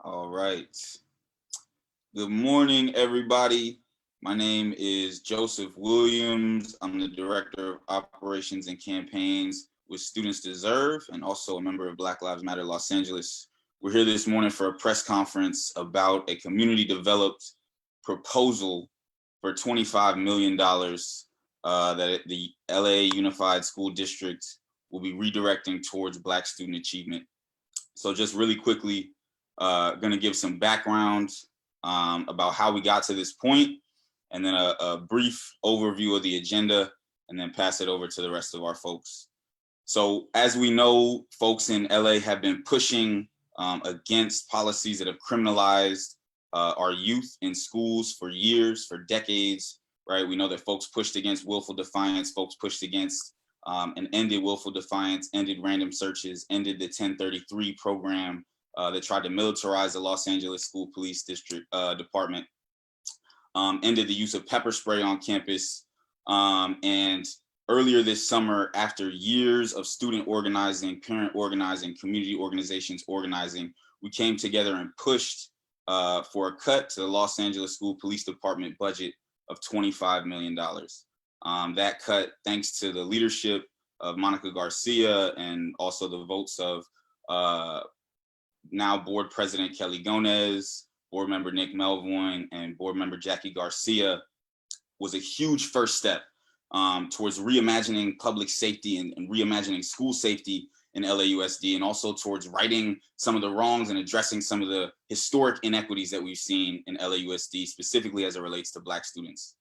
All right. Good morning, everybody. My name is Joseph Williams. I'm the Director of Operations and Campaigns with Students Deserve and also a member of Black Lives Matter Los Angeles. We're here this morning for a press conference about a community developed proposal for $25 million that the LA Unified School District will be redirecting towards Black student achievement. So just really quickly, going to give some background about how we got to this point, and then a brief overview of the agenda, and then pass it over to the rest of our folks. So as we know, folks in LA have been pushing against policies that have criminalized our youth in schools for years, for decades, right? We know that folks pushed against willful defiance, folks pushed against and ended willful defiance, ended random searches, ended the 1033 program that tried to militarize the Los Angeles School Police District Department, ended the use of pepper spray on campus. And earlier this summer, after years of student organizing, parent organizing, community organizations organizing, we came together and pushed for a cut to the Los Angeles School Police Department budget of $25 million. That cut, thanks to the leadership of Monica Garcia and also the votes of now board president Kelly Gomez, board member Nick Melvoin, and board member Jackie Garcia, was a huge first step towards reimagining public safety and reimagining school safety in LAUSD, and also towards righting some of the wrongs and addressing some of the historic inequities that we've seen in LAUSD, specifically as it relates to Black students.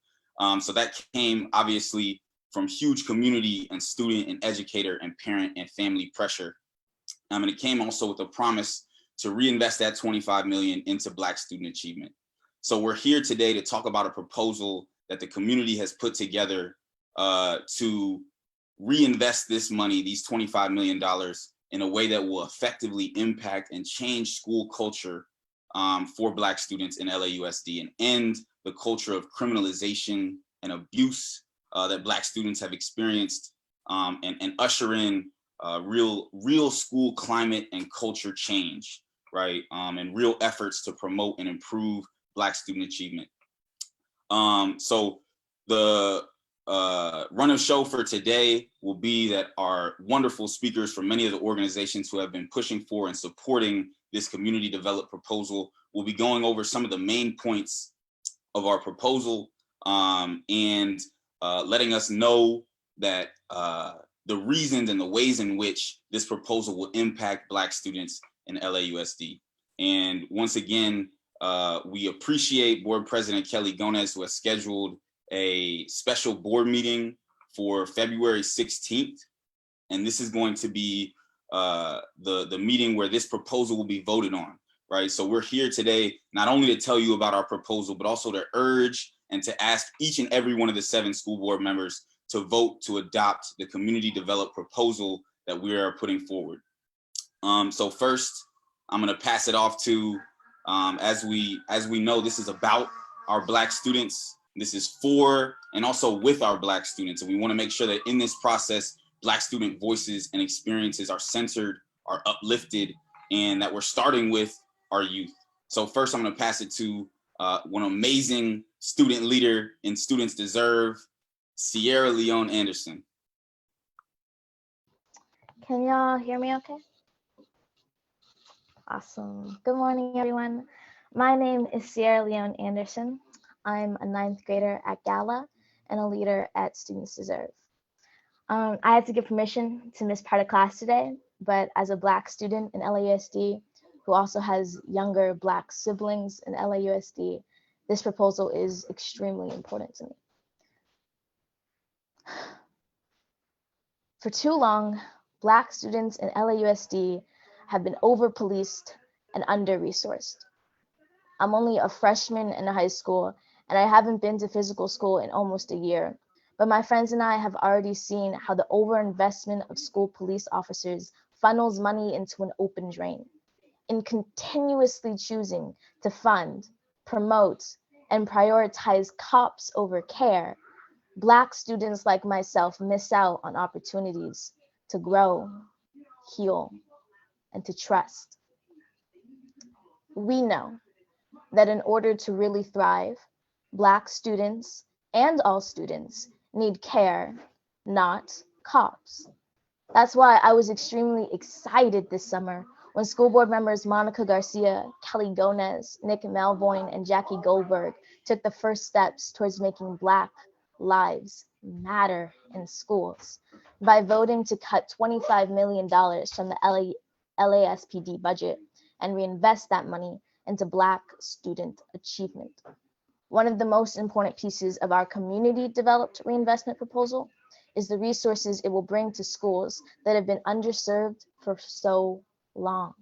So that came obviously from huge community and student and educator and parent and family pressure. And it came also with a promise to reinvest that $25 million into Black student achievement. So we're here today to talk about a proposal that the community has put together to reinvest this money, these $25 million, in a way that will effectively impact and change school culture for Black students in LAUSD and end the culture of criminalization and abuse that Black students have experienced, and usher in real school climate and culture change, right? And real efforts to promote and improve Black student achievement. So the run of show for today will be that our wonderful speakers from many of the organizations who have been pushing for and supporting this community developed proposal will be going over some of the main points of our proposal, and letting us know that the reasons and the ways in which this proposal will impact Black students in LAUSD. And once again, we appreciate Board President Kelly Gomez, who has scheduled a special board meeting for February 16th. And this is going to be the meeting where this proposal will be voted on, right? So we're here today not only to tell you about our proposal, but also to urge and to ask each and every one of the 7 school board members to vote to adopt the community developed proposal that we are putting forward. So first, I'm gonna pass it off to, as we know, this is about our Black students. This is for and also with our Black students. And we wanna make sure that in this process, Black student voices and experiences are centered, are uplifted, and that we're starting with our youth. So first, I'm gonna pass it to one amazing student leader in Students Deserve, Sierra Leone Anderson. Can y'all hear me okay? Awesome. Good morning, everyone. My name is Sierra Leone Anderson. I'm a 9th grader at Gala and a leader at Students Deserve. I had to get permission to miss part of class today, but as a Black student in LAUSD who also has younger Black siblings in LAUSD, this proposal is extremely important to me. For too long, Black students in LAUSD have been over-policed and under-resourced. I'm only a freshman in high school, and I haven't been to physical school in almost a year, but my friends and I have already seen how the overinvestment of school police officers funnels money into an open drain. In continuously choosing to fund, promote, and prioritize cops over care, Black students like myself miss out on opportunities to grow, heal, and to trust. We know that in order to really thrive, Black students and all students need care, not cops. That's why I was extremely excited this summer when school board members Monica Garcia, Kelly Gomez, Nick Melvoin, and Jackie Goldberg took the first steps towards making Black lives matter in schools by voting to cut $25 million from the LASPD budget and reinvest that money into Black student achievement. One of the most important pieces of our community-developed reinvestment proposal is the resources it will bring to schools that have been underserved for so long.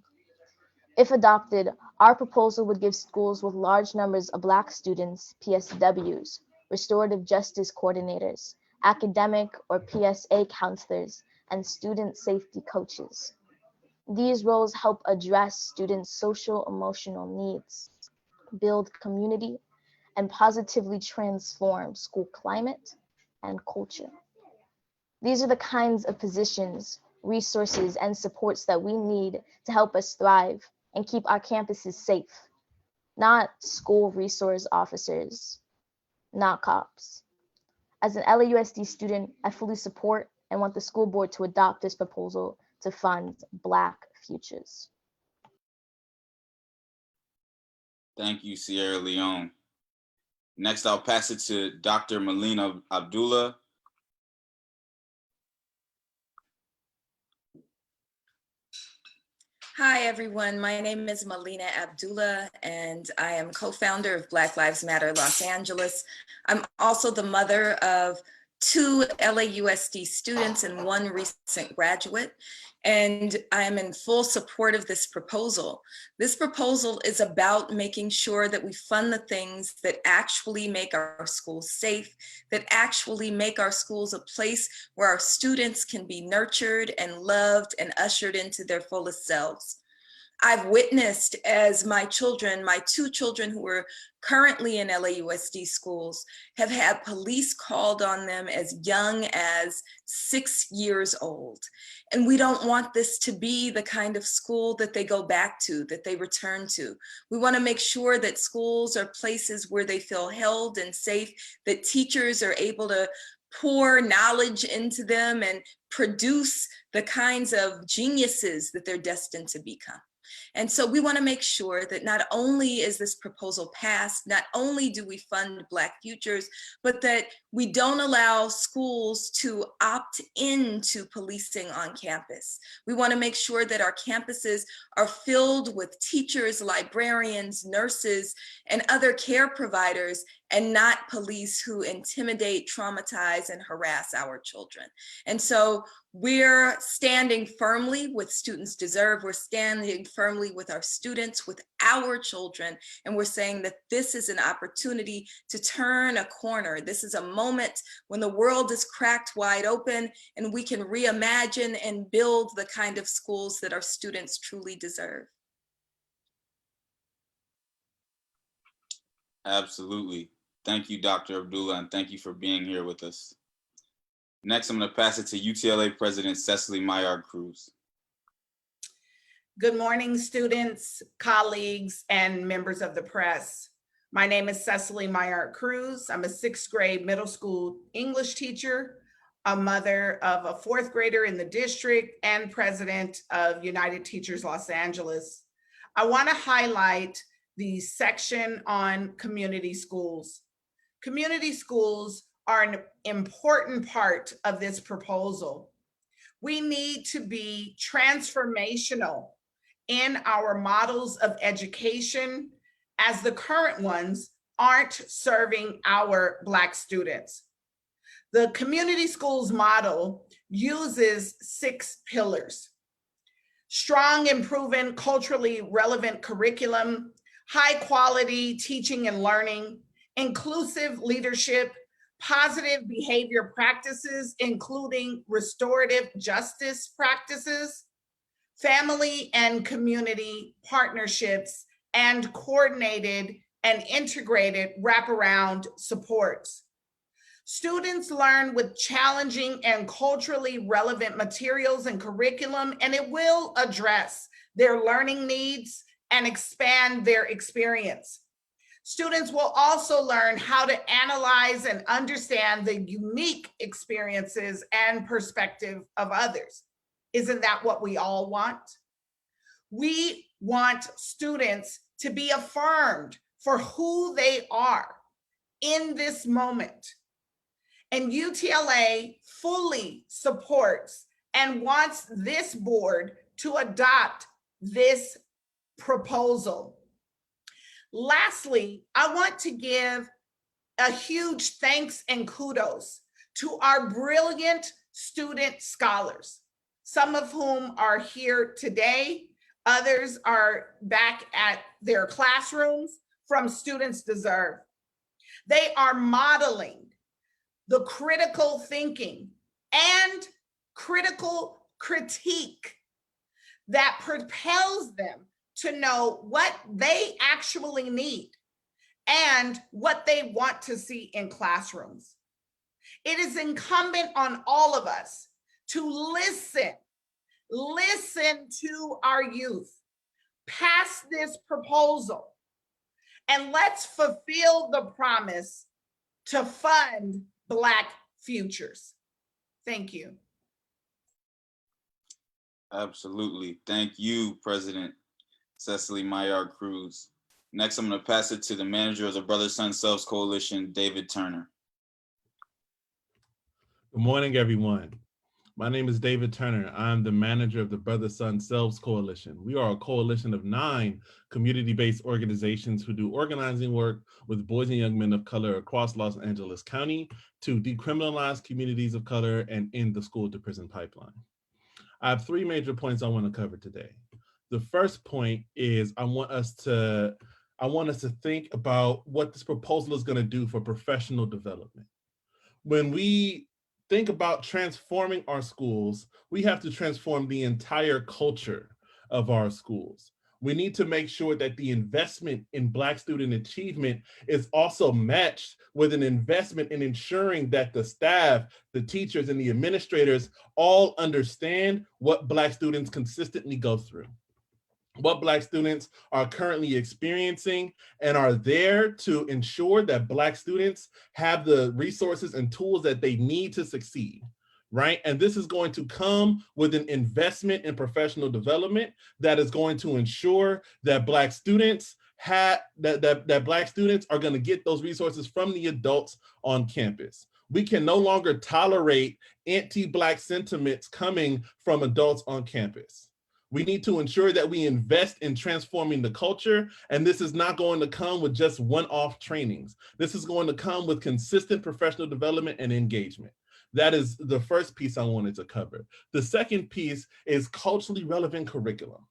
If adopted, our proposal would give schools with large numbers of Black students PSWs, restorative justice coordinators, academic or PSA counselors, and student safety coaches. These roles help address students' social emotional needs, build community, and positively transform school climate and culture. These are the kinds of positions, resources, and supports that we need to help us thrive and keep our campuses safe, not school resource officers, not cops. As an LAUSD student, I fully support and want the school board to adopt this proposal to fund Black futures. Thank you, Sierra Leone. Next, I'll pass it to Dr. Melina Abdullah. Hi, everyone. My name is Melina Abdullah, and I am co-founder of Black Lives Matter Los Angeles. I'm also the mother of 2 LAUSD students and 1 recent graduate, and I am in full support of this proposal. This proposal is about making sure that we fund the things that actually make our schools safe, that actually make our schools a place where our students can be nurtured and loved and ushered into their fullest selves. I've witnessed as my children, my 2 children who are currently in LAUSD schools, have had police called on them as young as 6 years old. And we don't want this to be the kind of school that they go back to, that they return to. We want to make sure that schools are places where they feel held and safe, that teachers are able to pour knowledge into them and produce the kinds of geniuses that they're destined to become. And so we want to make sure that not only is this proposal passed, not only do we fund Black futures, but that we don't allow schools to opt into policing on campus. We want to make sure that our campuses are filled with teachers, librarians, nurses, and other care providers, and not police who intimidate, traumatize, and harass our children. And so we're standing firmly with Students Deserve. We're standing firmly with our students, with our children, and we're saying that this is an opportunity to turn a corner. This is a moment when the world is cracked wide open and we can reimagine and build the kind of schools that our students truly deserve. Absolutely. Thank you, Dr. Abdullah, and thank you for being here with us. Next, I'm going to pass it to UTLA President Cecily Mayard Cruz. Good morning, students, colleagues, and members of the press. My name is Cecily Mayard Cruz. I'm a 6th grade middle school English teacher, a mother of a 4th grader in the district, and president of United Teachers Los Angeles. I want to highlight the section on community schools. Community schools are an important part of this proposal. We need to be transformational in our models of education, as the current ones aren't serving our Black students. The community schools model uses 6 pillars: strong and proven culturally relevant curriculum, high quality teaching and learning, inclusive leadership, positive behavior practices, including restorative justice practices, family and community partnerships, and coordinated and integrated wraparound supports. Students learn with challenging and culturally relevant materials and curriculum, and it will address their learning needs and expand their experience. Students will also learn how to analyze and understand the unique experiences and perspective of others. Isn't that what we all want? We want students to be affirmed for who they are in this moment. And UTLA fully supports and wants this board to adopt this proposal. Lastly, I want to give a huge thanks and kudos to our brilliant student scholars, some of whom are here today, others are back at their classrooms from Students Deserve. They are modeling the critical thinking and critical critique that propels them to know what they actually need and what they want to see in classrooms. It is incumbent on all of us to listen to our youth, pass this proposal, and let's fulfill the promise to fund Black futures. Thank you. Absolutely. Thank you, President Cecily Mayard Cruz. Next, I'm going to pass it to the manager of the Brother Son Selves Coalition, David Turner. Good morning, everyone. My name is David Turner. I'm the manager of the Brother Son Selves Coalition. We are a coalition of 9 community-based organizations who do organizing work with boys and young men of color across Los Angeles County to decriminalize communities of color and end the school to prison pipeline. I have 3 major points I want to cover today. The first point is I want us to think about what this proposal is going to do for professional development. When we think about transforming our schools, we have to transform the entire culture of our schools. We need to make sure that the investment in Black student achievement is also matched with an investment in ensuring that the staff, the teachers, and the administrators all understand what Black students consistently go through, what Black students are currently experiencing, and are there to ensure that Black students have the resources and tools that they need to succeed, right? And this is going to come with an investment in professional development that is going to ensure that Black students that Black students are going to get those resources from the adults on campus. We can no longer tolerate anti-Black sentiments coming from adults on campus. We need to ensure that we invest in transforming the culture, and this is not going to come with just one-off trainings. This is going to come with consistent professional development and engagement. That is the first piece I wanted to cover. The second piece is culturally relevant curriculum.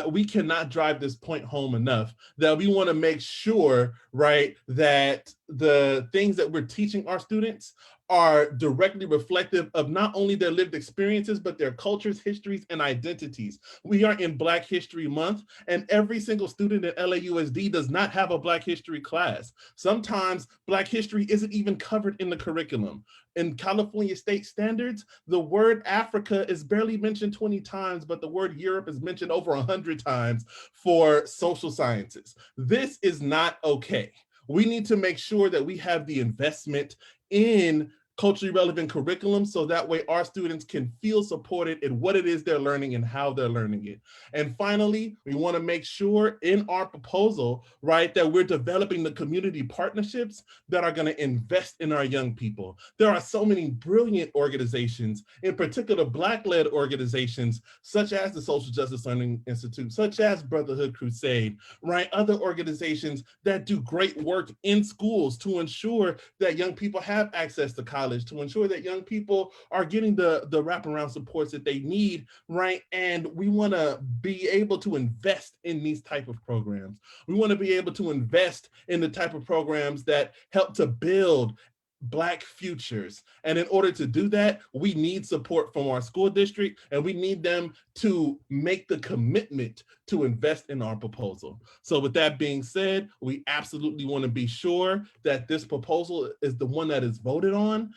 We cannot drive this point home enough that we want to make sure, right, that the things that we're teaching our students are directly reflective of not only their lived experiences, but their cultures, histories, and identities. We are in Black History Month, and every single student at LAUSD does not have a Black history class. Sometimes Black history isn't even covered in the curriculum. In California state standards, the word Africa is barely mentioned 20 times, but the word Europe is mentioned over 100 times for social sciences. This is not okay. We need to make sure that we have the investment in culturally relevant curriculum so that way our students can feel supported in what it is they're learning and how they're learning it. And finally, we want to make sure in our proposal, right, that we're developing the community partnerships that are going to invest in our young people. There are so many brilliant organizations, in particular Black-led organizations, such as the Social Justice Learning Institute, such as Brotherhood Crusade, right, other organizations that do great work in schools to ensure that young people have access to college, to ensure that young people are getting the wraparound supports that they need, right? And we want to be able to invest in these type of programs. We want to be able to invest in the type of programs that help to build Black futures. And in order to do that, we need support from our school district, and we need them to make the commitment to invest in our proposal. So with that being said, we absolutely want to be sure that this proposal is the one that is voted on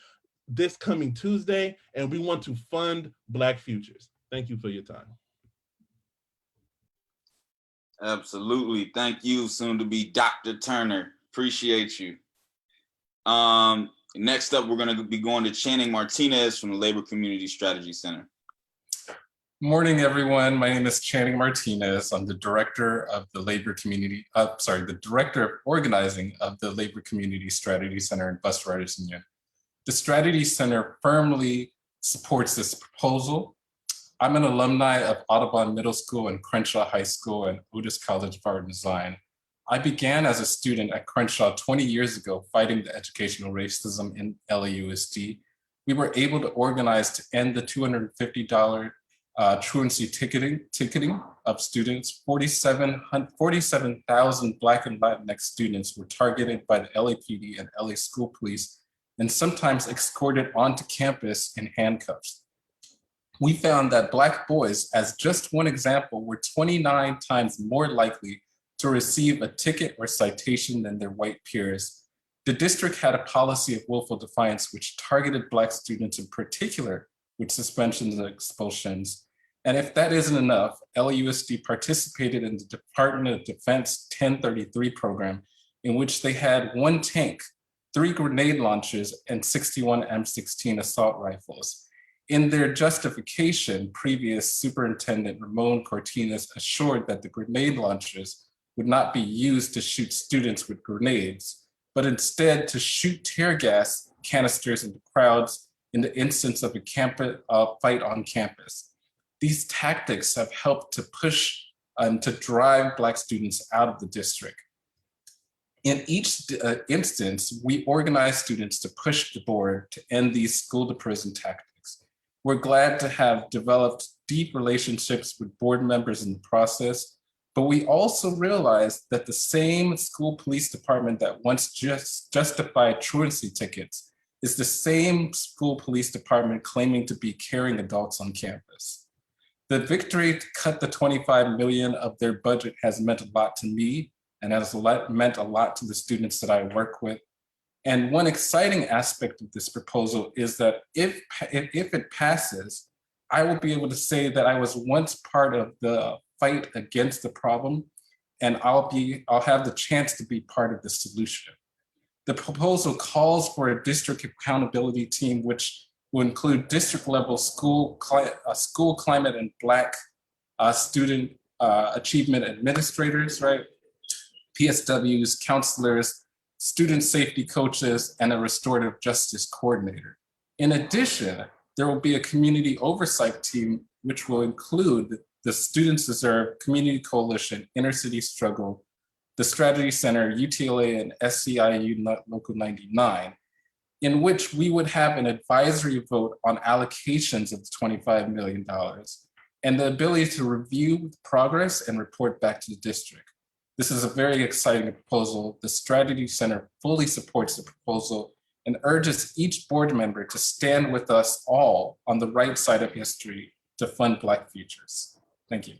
this coming Tuesday, and we want to fund Black futures. Thank you for your time. Absolutely. Thank you, soon to be Dr. Turner. Appreciate you. Next up, we're going to be going to Channing Martinez from the Labor Community Strategy Center. Morning, everyone. My name is Channing Martinez. I'm the director of the the director of organizing of the Labor Community Strategy Center and Bus Riders Union. The Strategy Center firmly supports this proposal. I'm an alumni of Audubon Middle School and Crenshaw High School and Otis College of Art and Design. I began as a student at Crenshaw 20 years ago, fighting the educational racism in LAUSD. We were able to organize to end the $250 truancy ticketing of students. 47,000 Black and Latinx students were targeted by the LAPD and LA School Police and sometimes escorted onto campus in handcuffs. We found that Black boys, as just one example, were 29 times more likely to receive a ticket or citation than their white peers. The district had a policy of willful defiance which targeted Black students in particular with suspensions and expulsions. And if that isn't enough, LAUSD participated in the Department of Defense 1033 program, in which they had 1 tank, 3 grenade launchers, and 61 M16 assault rifles. In their justification, previous Superintendent Ramon Martinez assured that the grenade launchers would not be used to shoot students with grenades, but instead to shoot tear gas canisters into crowds in the instance of a fight on campus. These tactics have helped to push and to drive Black students out of the district. In each instance, we organized students to push the board to end these school-to-prison tactics. We're glad to have developed deep relationships with board members in the process, but we also realized that the same school police department that once justified truancy tickets is the same school police department claiming to be caring adults on campus. The victory to cut the $25 million of their budget has meant a lot to me and has meant a lot to the students that I work with. And one exciting aspect of this proposal is that if it passes, I will be able to say that I was once part of the fight against the problem, and I'll have the chance to be part of the solution. The proposal calls for a district accountability team, which will include district level school climate and Black student achievement administrators, right? PSWs, counselors, student safety coaches, and a restorative justice coordinator. In addition, there will be a community oversight team, which will include the Students Deserve, Community Coalition, Inner City Struggle, the Strategy Center, UTLA, and SCIU Local 99, in which we would have an advisory vote on allocations of $25 million and the ability to review progress and report back to the district. This is a very exciting proposal. The Strategy Center fully supports the proposal and urges each board member to stand with us all on the right side of history to fund BlackFutures. Thank you.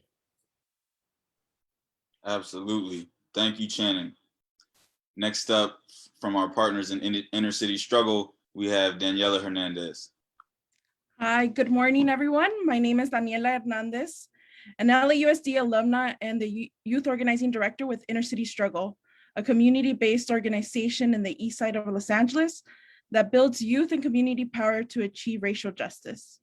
Absolutely. Thank you, Channing. Next up, from our partners in Inner City Struggle, we have Daniela Hernandez. Hi, good morning, everyone. My name is Daniela Hernandez, an LAUSD alumna and the Youth Organizing Director with Inner City Struggle, a community-based organization in the east side of Los Angeles that builds youth and community power to achieve racial justice.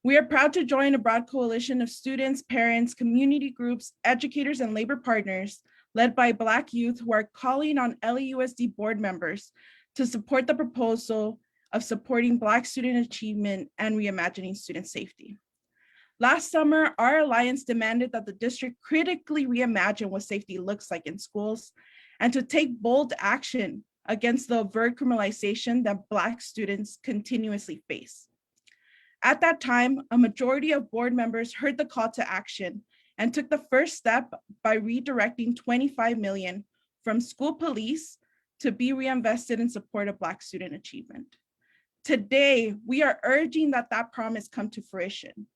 We are proud to join a broad coalition of students, parents, community groups, educators, and labor partners led by Black youth who are calling on LAUSD board members to support the proposal of supporting Black student achievement and reimagining student safety. Last summer, our alliance demanded that the district critically reimagine what safety looks like in schools and to take bold action against the overt criminalization that Black students continuously face. At that time, a majority of board members heard the call to action and took the first step by redirecting $25 million from school police to be reinvested in support of Black student achievement. Today, we are urging that that promise come to fruition.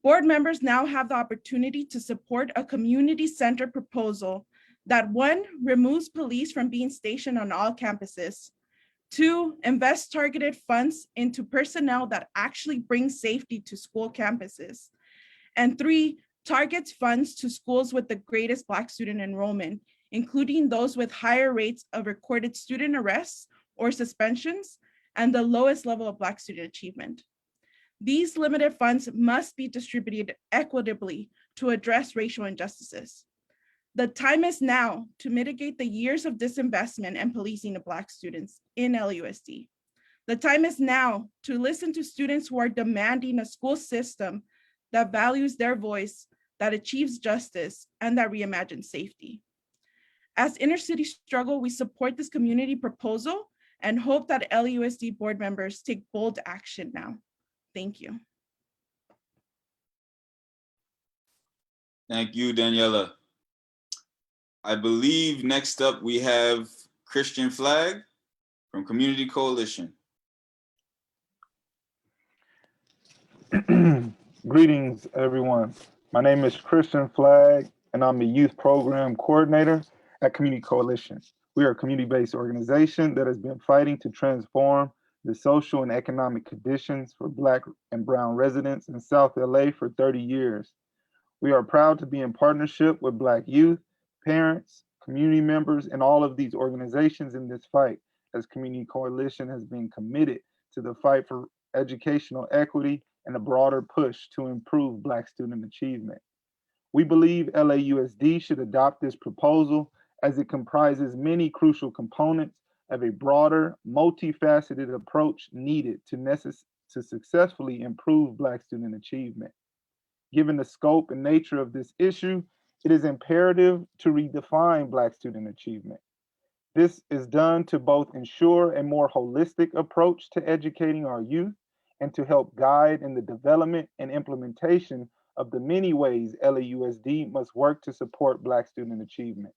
Board members now have the opportunity to support a community-centered proposal that 1, removes police from being stationed on all campuses, 2, invest targeted funds into personnel that actually bring safety to school campuses, and 3, targets funds to schools with the greatest Black student enrollment, including those with higher rates of recorded student arrests or suspensions and the lowest level of Black student achievement. These limited funds must be distributed equitably to address racial injustices. The time is now to mitigate the years of disinvestment and policing of Black students in LAUSD. The time is now to listen to students who are demanding a school system that values their voice, that achieves justice, and that reimagines safety. As Inner City Struggle, we support this community proposal and hope that LAUSD board members take bold action now. Thank you. Thank you, Daniela. I believe next up we have Christian Flagg from Community Coalition. Greetings, everyone. My name is Christian Flagg, and I'm a youth program coordinator at Community Coalition. We are a community-based organization that has been fighting to transform the social and economic conditions for Black and Brown residents in South LA for 30 years. We are proud to be in partnership with Black youth, parents, community members, and all of these organizations in this fight, as Community Coalition has been committed to the fight for educational equity and a broader push to improve Black student achievement. We believe LAUSD should adopt this proposal as it comprises many crucial components of a broader, multifaceted approach needed to successfully improve Black student achievement. Given the scope and nature of this issue, it is imperative to redefine Black student achievement. This is done to both ensure a more holistic approach to educating our youth and to help guide in the development and implementation of the many ways LAUSD must work to support Black student achievement.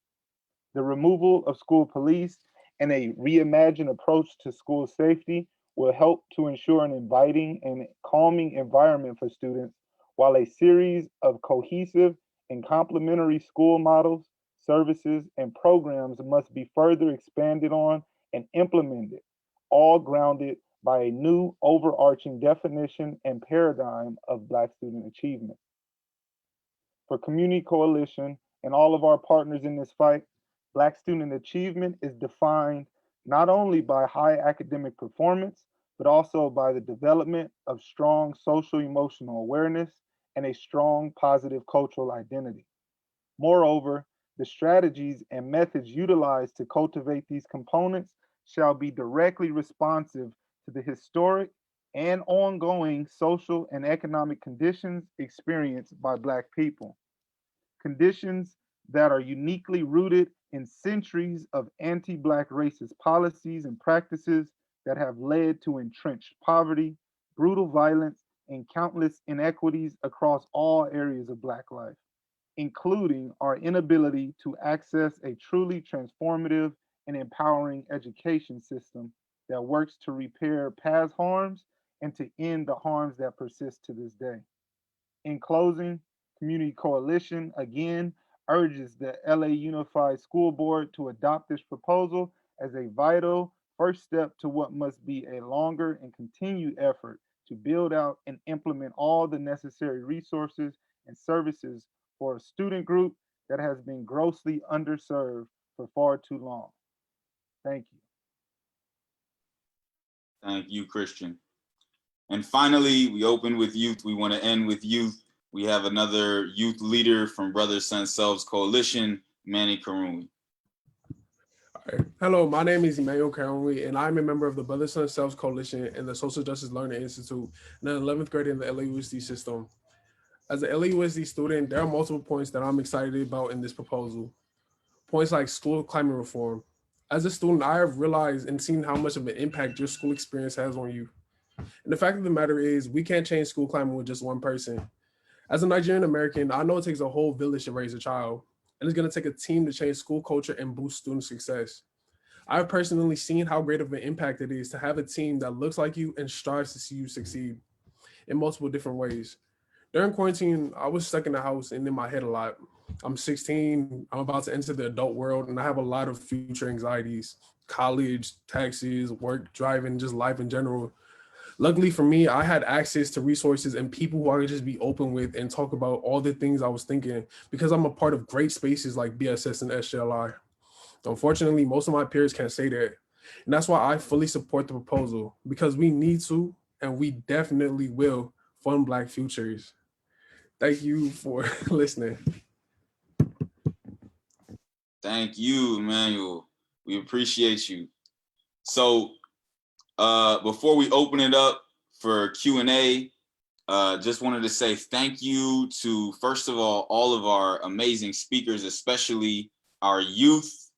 The removal of school police and a reimagined approach to school safety will help to ensure an inviting and calming environment for students, while a series of cohesive and complementary school models, services, and programs must be further expanded on and implemented, all grounded by a new overarching definition and paradigm of Black student achievement. For Community Coalition and all of our partners in this fight, Black student achievement is defined not only by high academic performance, but also by the development of strong social emotional awareness and a strong positive cultural identity. Moreover, the strategies and methods utilized to cultivate these components shall be directly responsive to the historic and ongoing social and economic conditions experienced by Black people. Conditions that are uniquely rooted in centuries of anti-Black racist policies and practices that have led to entrenched poverty, brutal violence, and countless inequities across all areas of Black life, including our inability to access a truly transformative and empowering education system that works to repair past harms and to end the harms that persist to this day. In closing, Community Coalition again urges the LA Unified School Board to adopt this proposal as a vital first step to what must be a longer and continued effort to build out and implement all the necessary resources and services for a student group that has been grossly underserved for far too long. Thank you. Thank you, Christian. And finally, we open with youth. We want to end with youth. We have another youth leader from Brothers, Sons, Selves Coalition, Emanuel Caronli. Hello, my name is Emanuel Caronli, and I'm a member of the Brothers, Sons, Selves Coalition and the Social Justice Learning Institute, and an 11th grade in the LAUSD system. As an LAUSD student, there are multiple points that I'm excited about in this proposal. Points like school climate reform. As a student, I have realized and seen how much of an impact your school experience has on you. And the fact of the matter is, we can't change school climate with just one person. As a Nigerian American, I know it takes a whole village to raise a child, and it's going to take a team to change school culture and boost student success. I've personally seen how great of an impact it is to have a team that looks like you and strives to see you succeed in multiple different ways. During quarantine, I was stuck in the house and in my head a lot. I'm 16, I'm about to enter the adult world, and I have a lot of future anxieties, college, taxes, work, driving, just life in general. Luckily for me, I had access to resources and people who I could just be open with and talk about all the things I was thinking, because I'm a part of great spaces like BSS and SJLI. Unfortunately, most of my peers can't say that. And that's why I fully support the proposal, because we need to, and we definitely will, fund Black futures. Thank you for listening. Thank you, Emanuel. We appreciate you. So before we open it up for Q&A, just wanted to say thank you to, first of all of our amazing speakers, especially our youth,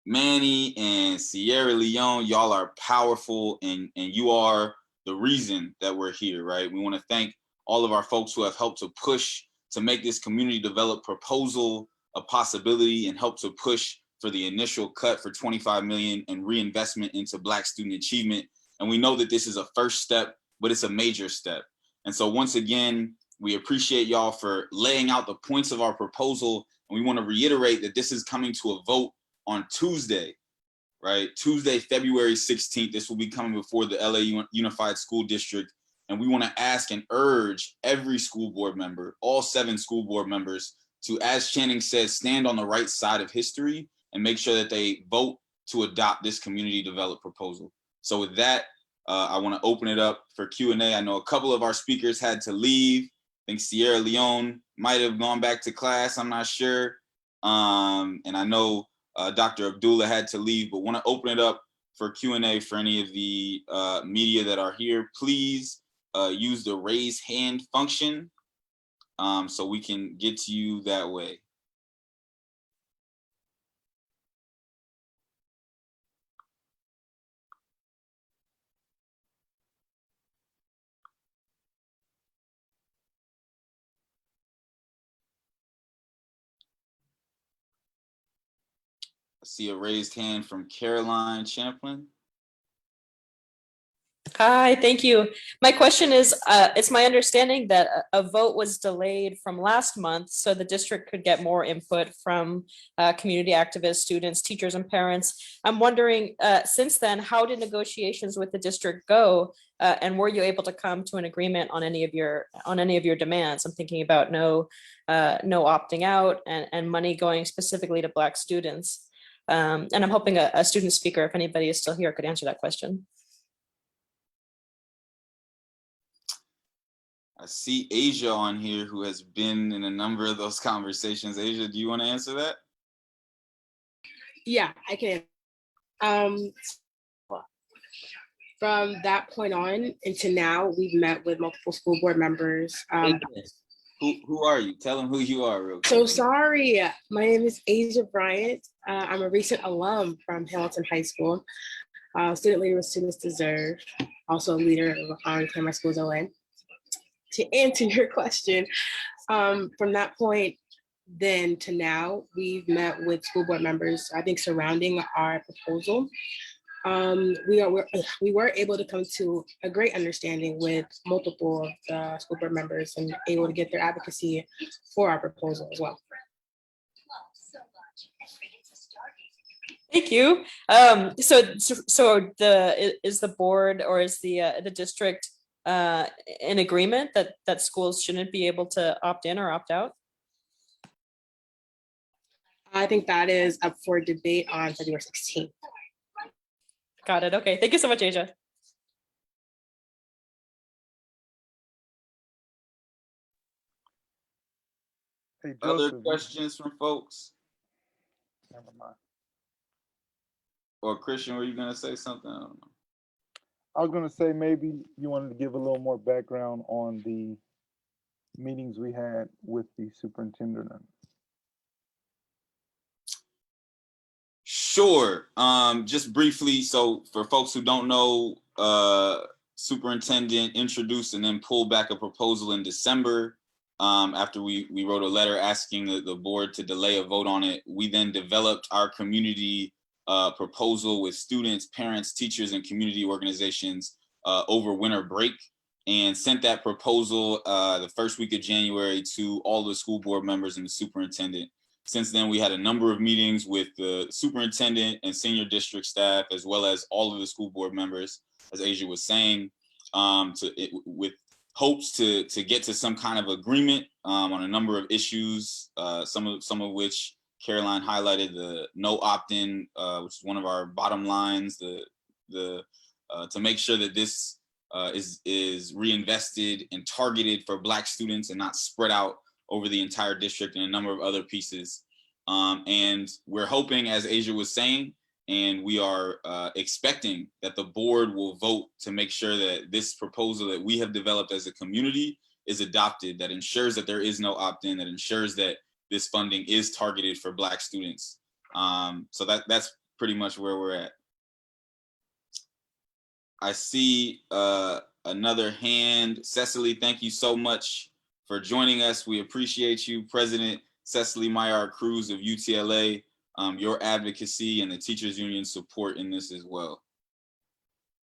Manny and Sierra Leone. Y'all are powerful, and you are the reason that we're here, right? We want to thank all of our folks who have helped to push to make this community develop proposal a possibility, and help to push for the initial cut for 25 million and reinvestment into Black student achievement. And we know that this is a first step, but it's a major step. And so once again, we appreciate y'all for laying out the points of our proposal. And we want to reiterate that this is coming to a vote on Tuesday, right? Tuesday, February 16th. This will be coming before the LA Unified School District. And we want to ask and urge every school board member, all 7 school board members, to, as Channing said, stand on the right side of history and make sure that they vote to adopt this community developed proposal. So with that, I want to open it up for Q&A. I know a couple of our speakers had to leave. I think Sierra Leone might have gone back to class, I'm not sure. And I know Dr. Abdullah had to leave, but want to open it up for Q&A for any of the media that are here. Please use the raise hand function so we can get to you that way. I see a raised hand from Caroline Champlin. Hi, thank you. My question is, it's my understanding that a vote was delayed from last month so the district could get more input from community activists, students, teachers, and parents. I'm wondering, since then, how did negotiations with the district go? And were you able to come to an agreement on any of your demands? I'm thinking about no opting out and money going specifically to Black students. And I'm hoping a student speaker, if anybody is still here, could answer that question. I see Asia on here, who has been in a number of those conversations. Asia, do you want to answer that? Yeah, I can. From that point on into now, we've met with multiple school board members. Who are you? Tell them who you are real quick. So sorry, my name is Asia Bryant. I'm a recent alum from Hamilton High School, student leader with Students Deserve, also a leader of On Camera Schools ON. To answer your question, from that point then to now, we've met with school board members, I think, surrounding our proposal. We were able to come to a great understanding with multiple of the school board members and able to get their advocacy for our proposal as well. Thank you. So is the board or is the district in agreement that schools shouldn't be able to opt in or opt out? I think that is up for debate on February 16th. Got it. Okay. Thank you so much, Asia. Hey, Other Joseph, questions from folks? never mind. Or Christian, were you going to say something? I don't know. I was going to say maybe you wanted to give a little more background on the meetings we had with the superintendent. Sure. Just briefly, so for folks who don't know, superintendent introduced and then pulled back a proposal in December after we wrote a letter asking the board to delay a vote on it. We then developed our community proposal with students, parents, teachers, and community organizations over winter break, and sent that proposal the first week of January to all the school board members and the superintendent. Since then, we had a number of meetings with the superintendent and senior district staff, as well as all of the school board members, as Asia was saying. with hopes to get to some kind of agreement on a number of issues, some of which Caroline highlighted, the no opt-in, which is one of our bottom lines, to make sure that this is reinvested and targeted for Black students and not spread out over the entire district, and a number of other pieces. And we're hoping, as Asia was saying, and we are expecting that the board will vote to make sure that this proposal that we have developed as a community is adopted, that ensures that there is no opt-in, that ensures that this funding is targeted for Black students. So that's pretty much where we're at. I see another hand. Cecily, thank you so much for joining us. We appreciate you, President Cecily Mayard Cruz of UTLA, your advocacy and the teachers union support in this as well.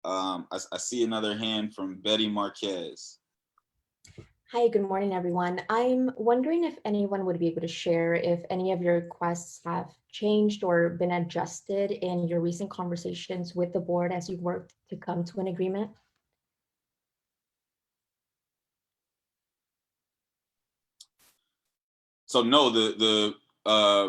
I see another hand from Betty Marquez. Hi, good morning, everyone. I'm wondering if anyone would be able to share if any of your requests have changed or been adjusted in your recent conversations with the board as you've worked to come to an agreement. So no, the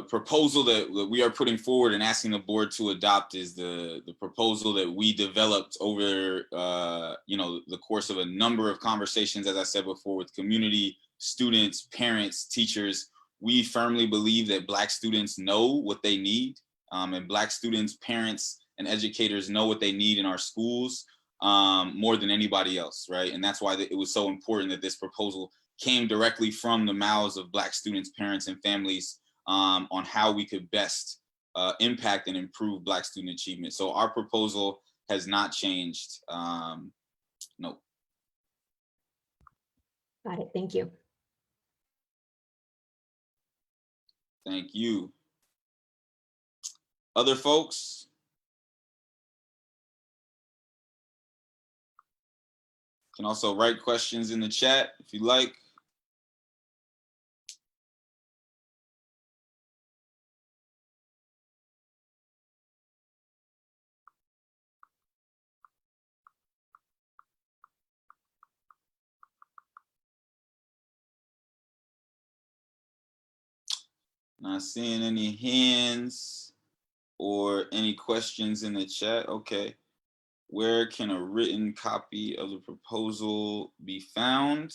proposal that we are putting forward and asking the board to adopt is the proposal that we developed over the course of a number of conversations, as I said before, with community, students, parents, teachers. We firmly believe that Black students know what they need, and Black students, parents, and educators know what they need in our schools more than anybody else, right? And that's why it was so important that this proposal came directly from the mouths of Black students, parents, and families on how we could best impact and improve Black student achievement. So our proposal has not changed. No. Got it. Thank you. Thank you. Other folks? Can also write questions in the chat if you like. Not seeing any hands or any questions in the chat. Okay. Where can a written copy of the proposal be found?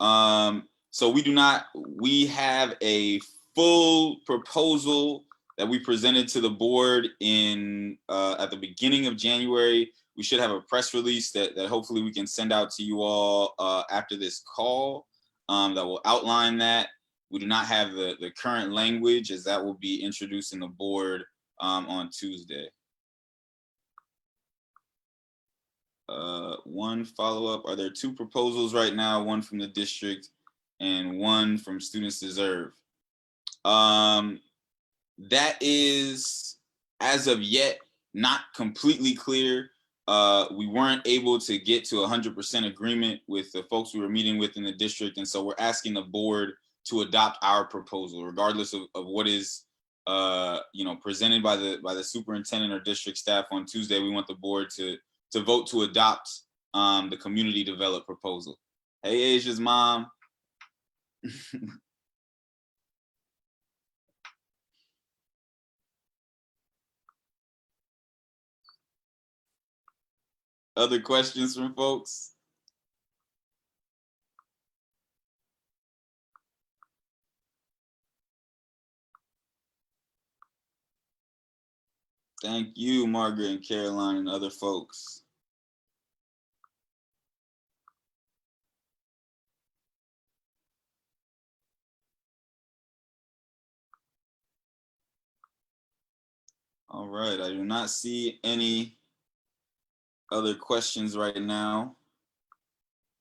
So we have a full proposal that we presented to the board in at the beginning of January. We should have a press release that hopefully we can send out to you all after this call that will outline that. We do not have the current language, as that will be introduced in the board on Tuesday. One follow-up, are there two proposals right now, one from the district and one from Students Deserve? That is, as of yet, not completely clear. We weren't able to get to 100% agreement with the folks we were meeting with in the district, and so we're asking the board to adopt our proposal, regardless of what is presented by the superintendent or district staff on Tuesday. We want the board to vote to adopt the community developed proposal. Hey, Asia's mom. Other questions from folks? Thank you, Margaret and Caroline and other folks. All right, I do not see any other questions right now.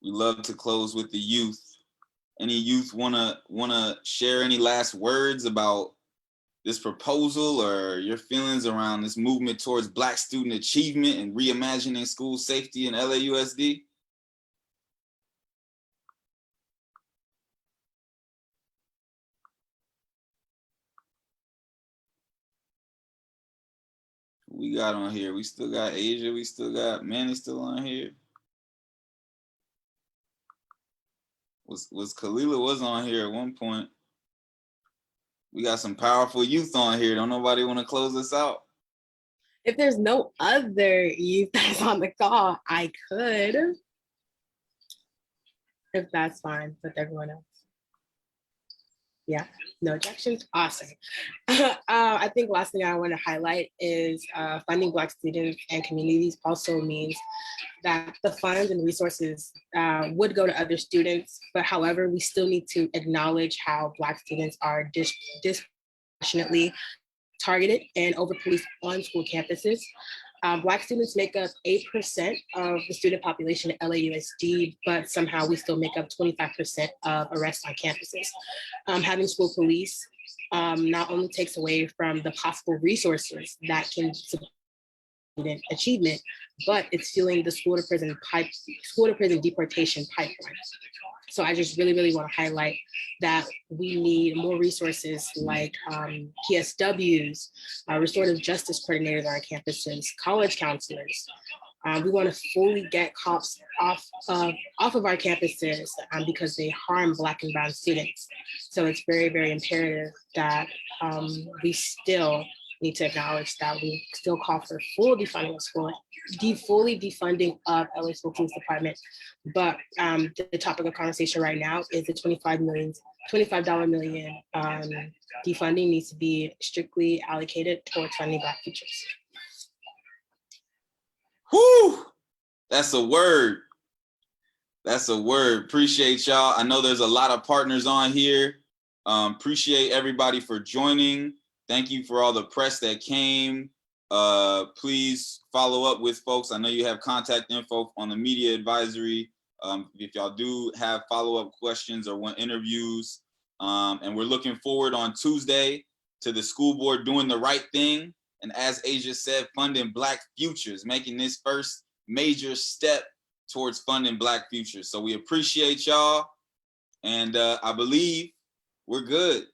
We love to close with the youth. Any youth wanna share any last words about this proposal or your feelings around this movement towards Black student achievement and reimagining school safety in LAUSD? We got on here. We still got Asia. We still got Manny still on here. Was Kalila was on here at one point. We got some powerful youth on here. Don't nobody want to close us out? If there's no other youth that's on the call, I could. If that's fine with everyone else. Yeah, no objections. Awesome. I think last thing I want to highlight is funding Black students and communities also means that the funds and resources would go to other students, but however, we still need to acknowledge how Black students are disproportionately targeted and over-policed on school campuses. Black students make up 8% of the student population at LAUSD, but somehow we still make up 25% of arrests on campuses. Having school police not only takes away from the possible resources that can support student achievement, but it's fueling the school to prison deportation pipeline. So I just really want to highlight that we need more resources like PSWs, restorative justice coordinators on our campuses, college counselors. We want to fully get cops off of our campuses because they harm Black and Brown students. So it's very imperative that we still need to acknowledge that we still call for full defunding of school, fully defunding of LA School Police Department. But the topic of conversation right now is the $25 million defunding needs to be strictly allocated towards funding BlackFutures. Whew, that's a word. That's a word. Appreciate y'all. I know there's a lot of partners on here. Appreciate everybody for joining. Thank you for all the press that came. Please follow up with folks. I know you have contact info on the media advisory. If y'all do have follow-up questions or want interviews. And we're looking forward on Tuesday to the school board doing the right thing. And as Asia said, funding BlackFutures, making this first major step towards funding BlackFutures. So we appreciate y'all. And I believe we're good.